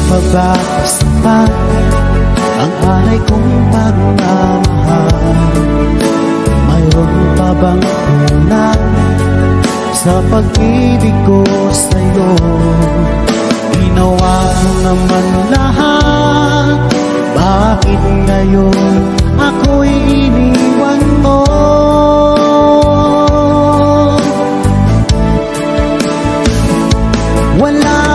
pa ba sapat ang alay kong pagmamahal? Mayroon pa bang kulang sa pag-ibig ko sa'yo? Ginawa ko naman lahat, bakit ngayon ako'y iniwan mo? Wala